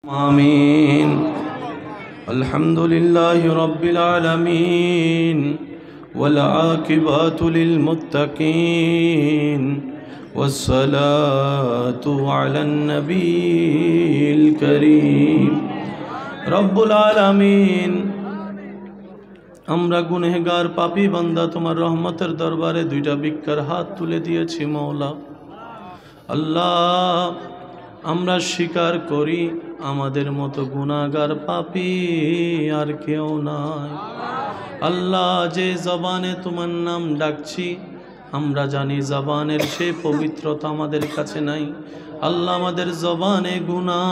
آمين. الحمد لله رب العالمين والعاقبة للمتقين والصلاة على النبي الكريم رب العالمين. আমরা গুনাহগার পাপী বান্দা তোমার রহমতের দরবারে দুইটা ভিক্ষার হাত তুলে দিয়েছি মওলা আল্লাহ। আমরা স্বীকার করি আমাদের মতো গুনাহগার পাপী আর কেউ নাই আল্লাহ। যে জবানে তোমার নাম ডাকছি আমরা জানি জবানের সে পবিত্রতা আমাদের কাছে নাই আল্লাহ। আমাদের জবানে গুনাহ,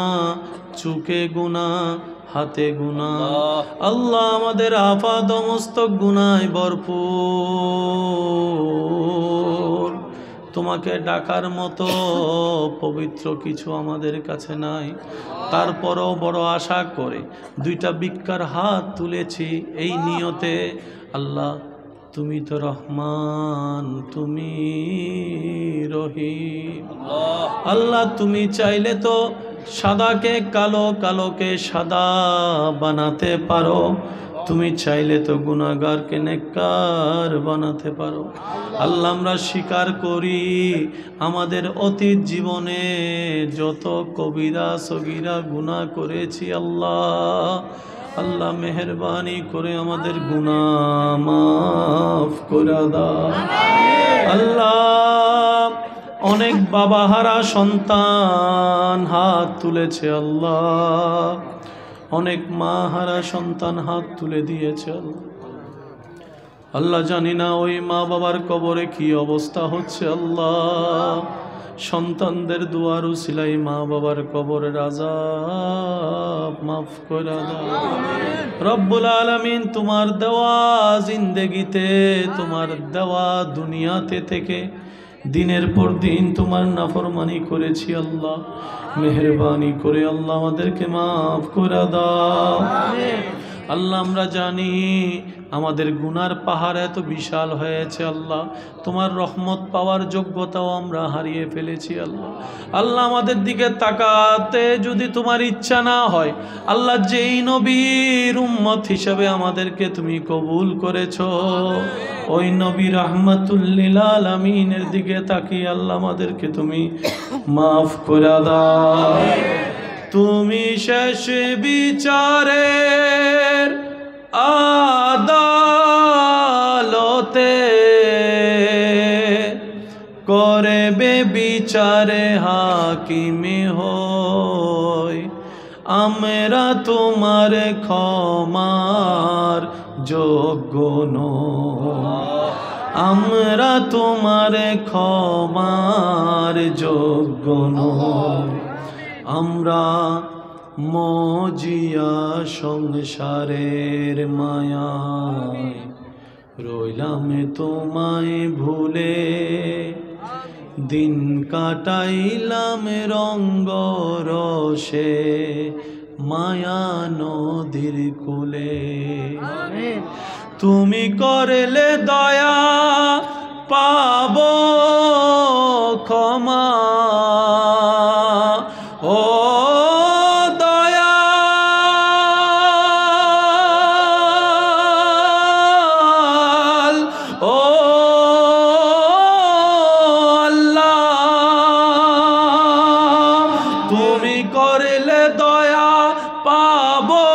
চোখে গুনাহ, হাতে গুনাহ আল্লাহ। আমাদের আফাদ মস্তক গুনায় ভরপুর। তোমাকে ডাকার মতো পবিত্র কিছু আমাদের কাছে নাই। তারপরও বড় আশা করে দুইটা ভিক্ষার হাত তুলেছি এই নিয়তে আল্লাহ তুমি তো রহমান, তুমি রহিম আল্লাহ। তুমি চাইলে তো সাদাকে কালো, কালোকে সাদা বানাতে পারো। তুমি চাইলে তো গুনাহগারকে নেককার বানাতে পারো আল্লাহ। আমরা স্বীকার করি আমাদের অতীত জীবনে যত কবিরা সগীরা গুনাহ করেছি আল্লাহ আল্লাহ মেহেরবানি করে আমাদের গুনাহ মাফ করে দাও আল্লাহ। অনেক বাবাহারা সন্তান হাত তুলেছে আল্লাহ, অনেক মা হারা সন্তান হাত তুলে দিয়েছে আল্লাহ। জানি না ওই মা বাবার কবরে কি অবস্থা হচ্ছে আল্লাহ। সন্তানদের দুয়ার উসিলাই মা বাবার কবরের আযাব মাফ করে দাও রব্বুল আলামিন। তোমার দেওয়া জিন্দেগিতে, তোমার দেওয়া দুনিয়াতে থেকে দিনের পর দিন তোমার নাফরমানি করেছি আল্লাহ। মেহেরবানি করে আল্লাহ আমাদেরকে মাফ করে দাও আল্লাহ। আমরা জানি আমাদের গুনার পাহাড় এত বিশাল হয়েছে আল্লাহ, তোমার রহমত পাওয়ার যোগ্যতাও আমরা হারিয়ে ফেলেছি আল্লাহ। আল্লাহ আমাদের দিকে তাকাতে যদি তোমার ইচ্ছা না হয় আল্লাহ, যেই নবীর উম্মত হিসেবে আমাদেরকে তুমি কবুল করেছো ওই নবী রাহমাতুল লিল আলামিনের দিকে তাকিয়ে আল্লাহ আমাদেরকে তুমি মাফ করে দাও। তুমি শেষ বিচারের আদালতে করবে বিচারে হাকিমে হই। আমরা তোমার ক্ষমার যোগ্য নই, আমরা তোমার ক্ষমার যোগ্য নই। আমরা মজিয়া সংসারের মায়ায় রইলাম তোমায় ভুলে, দিন কাটাইলাম রঙ্গ রসে মায়া নদীর কূলে। তুমি করলে দয়া পাবো ক্ষমা, ও দয়াল, ও আল্লাহ। তুমি করলে দয়া পাবো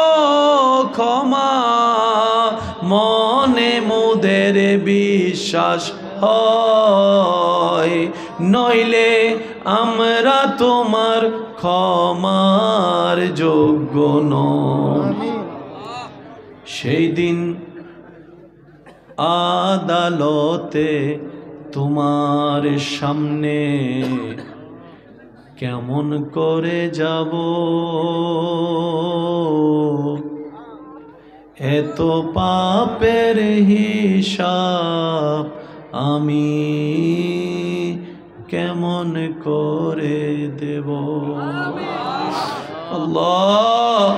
ক্ষমা, মনে মোদের বিশ্বাস হয়, নইলে আমরা তোমার ক্ষমার যোগ্য নই। সেই দিন আদালতে তোমার সামনে কেমন করে যাব, এত পাপের হিসাব আমি কেমন করে দেব আল্লাহ।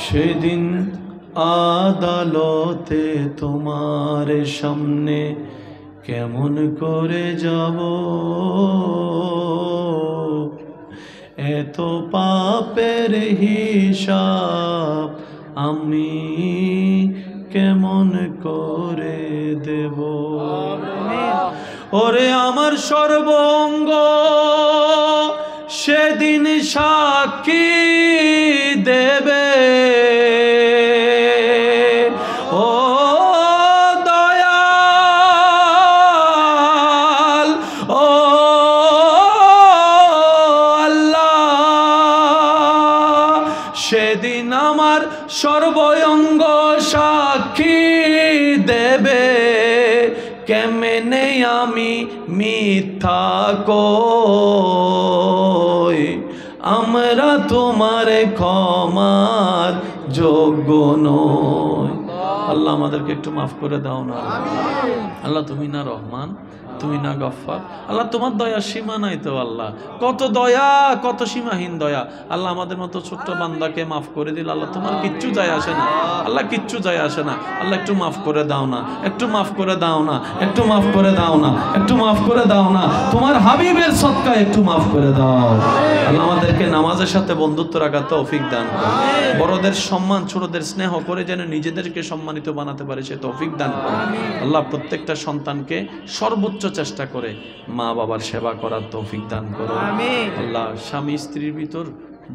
সেদিন আদালতে তোমার সামনে কেমন করে যাব, এত পাপের হিসাব আমি কেমন করে দেব। ওরে আমার সর্বঙ্গ সেদিন সাক্ষী দেবে। ও দয়াল, ও আল্লাহ, সেদিন আমার সর্বঙ্গ সাক্ষী দেবে। কেমনে আমি মিথ্যা কই, আমরা তোমার ক্ষমার যোগ্য নই। আল্লাহ আমাদেরকে একটু মাফ করে দাও না। আল্লাহ তুমি না রহমান, তুমি না গফফার। আল্লাহ তোমার দয়া সীমা নাই তো। আল্লাহ কত দয়া, কত সীমাহীন দয়া। আল্লাহ আমাদের মতো ছোট্ট বান্দাকে মাফ করে দিল। আল্লাহ তোমার কিচ্ছু যায় আসে না। আল্লাহ কিচ্ছু যায় আসে না। আল্লাহ একটু মাফ করে দাও না, একটু মাফ করে দাও না, একটু মাফ করে দাও না, একটু মাফ করে দাও না। তোমার হাবিবের সদকায় একটু মাফ করে দাও। আল্লাহ আমাদেরকে নামাজের সাথে বন্ধুত্ব রাখার তৌফিক দান করো। বড়দের সম্মান, ছোটদের স্নেহ করে যেন নিজেদেরকে সম্মানিত বানাতে পারে সে তৌফিক দান করো। আল্লাহ প্রত্যেকটা সন্তানকে সর্বোচ্চ চেষ্টা করে মা বাবার সেবা করার তৌফিক দান করো। আল্লাহ স্বামী স্ত্রীর ভিতর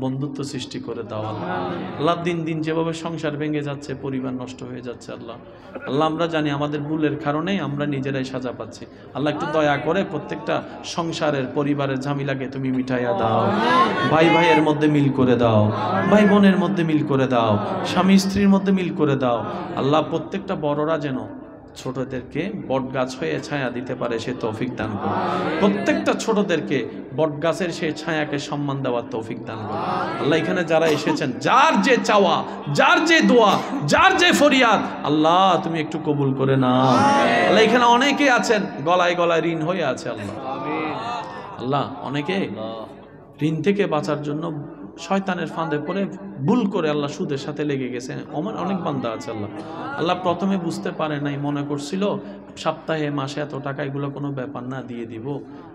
বন্ধুত্ব সৃষ্টি করে দাও। আল্লাহ দিন দিন যেভাবে সংসার ভেঙে যাচ্ছে, পরিবার নষ্ট হয়ে যাচ্ছে, আল্লাহ আল্লাহ আমরা জানি আমাদের ভুলের কারণেই আমরা নিজেরাই সাজা পাচ্ছি। আল্লাহ একটু দয়া করে প্রত্যেকটা সংসারের পরিবারের ঝামেলাকে তুমি মিটাইয়া দাও। ভাই ভাইয়ের মধ্যে মিল করে দাও, ভাই বোনের মধ্যে মিল করে দাও, স্বামী স্ত্রীর মধ্যে মিল করে দাও। আল্লাহ প্রত্যেকটা বড়রা যেন ছোটদেরকে বটগাছ হয়ে ছায়া দিতে পারে সে তৌফিক দান করো। প্রত্যেকটা ছোটদেরকে বটগাছের সেই ছায়াকে সম্মান দেওয়ার তৌফিক দান করো। আল্লাহ এখানে যারা এসেছেন, যার যে চাওয়া, যার যে দোয়া, যার যে ফরিয়াদ, আল্লাহ তুমি একটু কবুল করে নাও। আল্লাহ এখানে অনেকে আছেন গলায় গলায় ঋণ হয়ে আছে। আল্লাহ আল্লাহ অনেকে ঋণ থেকে বাঁচার জন্য শয়তানের ফাঁদে পড়ে ভুল করে আল্লাহ সুদের সাথে লেগে গেছে। আমার অনেক বান্দা আছে আল্লাহ আল্লাহ প্রথমে বুঝতে পারে নাই, মনে করছিল সপ্তাহে মাসে এত টাকা এগুলো কোনো ব্যাপার না, দিয়ে দিব।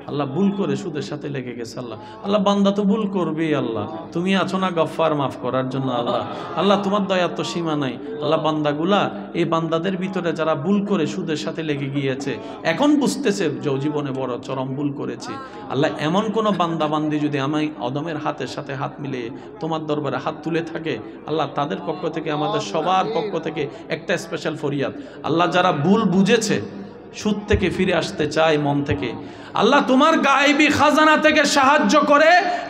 আল্লাহ ভুল করে সুদের সাথে লেগে গেছে। আল্লাহ আল্লাহ বান্দা তো ভুল করবেই। আল্লাহ তুমি আছো না গফফার, মাফ করার জন্য। আল্লাহ আল্লাহ তোমার দয়ার তো সীমা নাই। আল্লাহ বান্দাগুলা, এই বান্দাদের ভিতরে যারা ভুল করে সুদের সাথে লেগে গিয়েছে, এখন বুঝতেছে যে জীবনে বড় চরম ভুল করেছে। আল্লাহ এমন কোনো বান্দা বান্দি যদি আমি অদমের হাতের সাথে হাত মিলে তোমার দরবারে হাত তুলে থাকে, আল্লাহ তাদের পক্ষ থেকে, আমাদের সবার পক্ষ থেকে একটা স্পেশাল ফরিয়াদ। আল্লাহ যারা ভুল বুঝেছে, সুদ থেকে ফিরে আসতে চায় মন থেকে, আল্লাহ তোমার গায়েবী খাজানা থেকে সাহায্য করে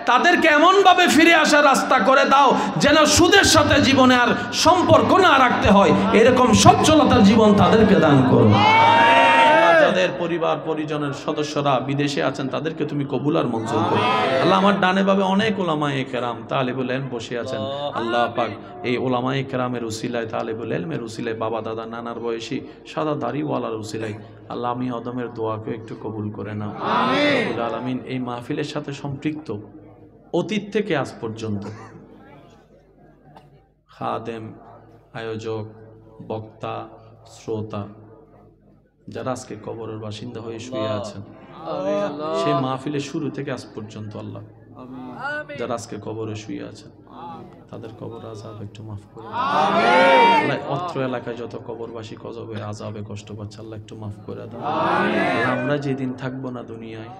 তাদেরকে এমনভাবে ফিরে আসার রাস্তা করে দাও যেন সুদের সাথে জীবনে আর সম্পর্ক না রাখতে হয়। এরকম সচ্ছলতার জীবন তাদেরকে দান করো। যাদের পরিবার পরিজনের সদস্যরা বিদেশে আছেন তাদেরকে তুমি কবুল আর মঞ্জুর করো। আল্লাহ আমার ডানে ভাবে অনেক ওলামায়ে কেরাম তালিবুল ইলম বসে আছেন। আল্লাহ পাক এই ওলামায়ে কেরামের উসিলায়, তালিবুল ইলমের উসিলায়, বাবা দাদা নানার বয়সী সাদা দাড়িওয়ালার উসিলায় আল্লাহ আমি অদমের দোয়াকে একটু কবুল করে নাও। আমিন আমিন। এই মাহফিলের সাথে সম্পৃক্ত অতীত থেকে আজ পর্যন্ত খাদেম, আয়োজক, বক্তা, শ্রোতা যারা আজকে কবরের বাসিন্দা হয়ে শুয়ে আছেন, সেই মাহফিলের শুরু থেকে আজ পর্যন্ত আল্লাহ যারা আজকে কবরে শুয়ে আছেন তাদের কবর আযাব একটু মাফ করে আল্লাহ। অত্র এলাকায় যত কবরবাসী কজবে আযাবে কষ্ট পাচ্ছে আল্লাহ একটু মাফ করে দাও। আমরা যেদিন থাকবো না দুনিয়ায়,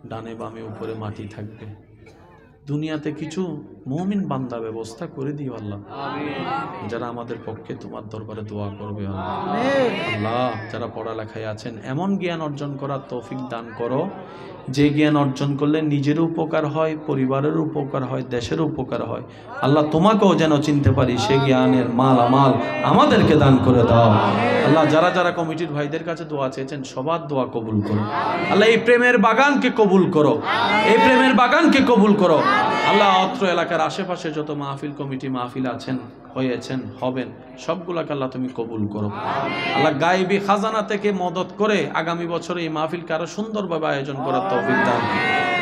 ডানে বামে উপরে মাটি থাকবে, দুনিয়াতে কিছু মুমিন বান্দা ব্যবস্থা করে দিও আল্লাহ, যারা আমাদের পক্ষে তোমার দরবারে দোয়া করবে আল্লাহ। আল্লাহ যারা পড়ালেখায় আছেন এমন জ্ঞান অর্জন করার তৌফিক দান করো যে জ্ঞান অর্জন করলে নিজের উপকার হয়, পরিবারের উপকার হয়, দেশের উপকার হয়। আল্লাহ তোমাকেও যেন চিনতে পারি সে জ্ঞানের মালামাল আমাদেরকে দান করে দাও। আল্লাহ যারা যারা কমিটির ভাইদের কাছে দোয়া চেয়েছেন সবার দোয়া কবুল করো আল্লাহ। এই প্রেমের বাগানকে কবুল করো, এই প্রেমের বাগানকে কবুল করো আল্লাহ। অত্র এলাকার আশেপাশে যত মাহফিল কমিটি মাহফিল আছেন, হয়েছেন, হবেন, সবগুলাকে আল্লাহ তুমি কবুল করো আল্লাহ। গায়েবী খাজানা থেকে মদত করে আগামী বছরে এই মাহফিলকে আরো সুন্দরভাবে আয়োজন করার তৌফিক দান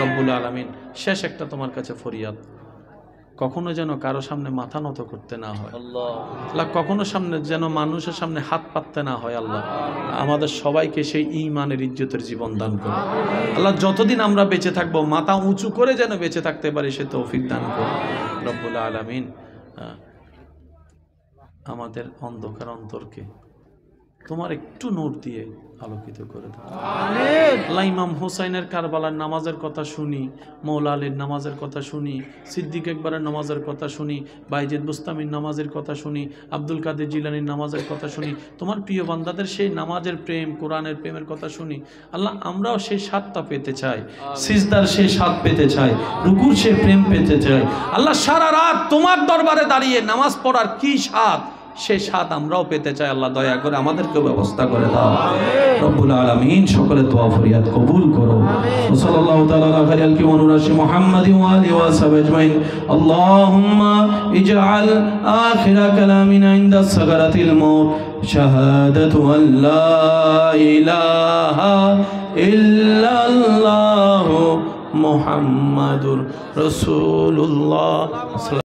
রব্বুল আলামিন। শেষ একটা তোমার কাছে ফরিয়াদ, কখনো যেন কারো সামনে মাথা নত করতে না হয় আল্লাহ, কখনো সামনে যেন মানুষের সামনে হাত পাততে না হয় আল্লাহ। আমাদের সবাইকে সেই ঈমানের ইজ্জতের জীবন দান করো আল্লাহ। যতদিন আমরা বেঁচে থাকবো মাথা উঁচু করে যেন বেঁচে থাকতে পারি সে তৌফিক দান করো রব্বুল আলামিন। আমাদের অন্ধকার অন্তরকে তোমার একটু নূর দিয়ে আলোকিত করে দাও আল্লাহ। ইমাম হুসাইনের কারবালার নামাজের কথা শুনি, মৌলা আলীর নামাজের কথা শুনি, সিদ্দিক আকবরের নামাজের কথা শুনি, বাইজিদ বুস্তামির নামাজের কথা শুনি, আব্দুল কাদের জিলানির নামাজের কথা শুনি, তোমার প্রিয় বান্দাদের সেই নামাজের প্রেম, কোরআনের প্রেমের কথা শুনি আল্লাহ। আমরাও সেই স্বাদটা পেতে চাই, সিজদার সেই স্বাদ পেতে চাই, রুকুর সেই প্রেম পেতে চাই আল্লাহ। সারা রাত তোমার দরবারে দাঁড়িয়ে নামাজ পড়ার কি স্বাদ, সেই স্বাদ আমরাও পেতে চাই আল্লাহ। দয়া করে আমাদেরকে ব্যবস্থা করে দাও রব্বুল আলামিন। সকলে দোয়া ফরিয়াদ কবুল করো। সাল্লাল্লাহু তাআলা আলা খাইরিল কি ওয়ানুরাশি মুহাম্মাদি ওয়া আলিহি ওয়া সাহবিহি আজমাইন। আল্লাহুম্মা ইজআল আখিরা কালামিনা ইনদা সাকারাতিল মাউত শাহাদাতু আল্লা ইলাহা ইল্লাল্লাহু মুহাম্মাদুর রাসূলুল্লাহ।